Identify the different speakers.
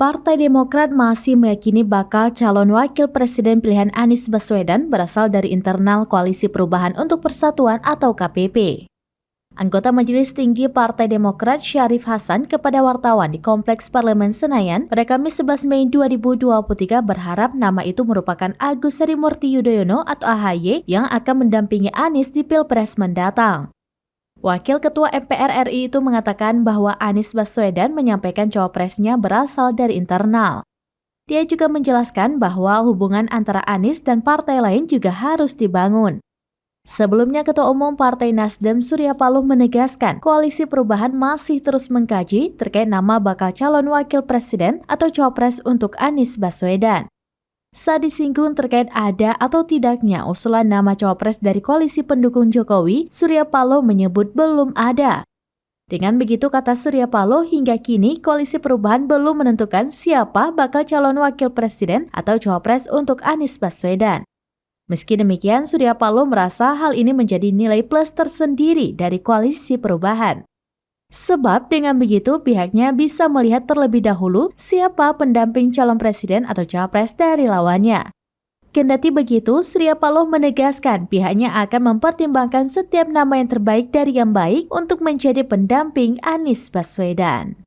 Speaker 1: Partai Demokrat masih meyakini bakal calon wakil presiden pilihan Anies Baswedan berasal dari internal Koalisi Perubahan untuk Persatuan atau KPP. Anggota Majelis Tinggi Partai Demokrat Syarif Hasan kepada wartawan di Kompleks Parlemen Senayan pada Kamis 11 Mei 2023 berharap nama itu merupakan Agus Harimurti Yudhoyono atau AHY yang akan mendampingi Anies di Pilpres mendatang. Wakil Ketua MPR RI itu mengatakan bahwa Anies Baswedan menyampaikan cawapresnya berasal dari internal. Dia juga menjelaskan bahwa hubungan antara Anies dan partai lain juga harus dibangun. Sebelumnya, Ketua Umum Partai Nasdem Surya Paloh menegaskan Koalisi Perubahan masih terus mengkaji terkait nama bakal calon wakil presiden atau cawapres untuk Anies Baswedan. Saat disinggung terkait ada atau tidaknya usulan nama cawapres dari koalisi pendukung Jokowi, Surya Paloh menyebut belum ada. Dengan begitu, kata Surya Paloh, hingga kini Koalisi Perubahan belum menentukan siapa bakal calon wakil presiden atau cawapres untuk Anies Baswedan. Meski demikian, Surya Paloh merasa hal ini menjadi nilai plus tersendiri dari Koalisi Perubahan. Sebab dengan begitu pihaknya bisa melihat terlebih dahulu siapa pendamping calon presiden atau cawapres dari lawannya. Kendati begitu, Surya Paloh menegaskan pihaknya akan mempertimbangkan setiap nama yang terbaik dari yang baik untuk menjadi pendamping Anies Baswedan.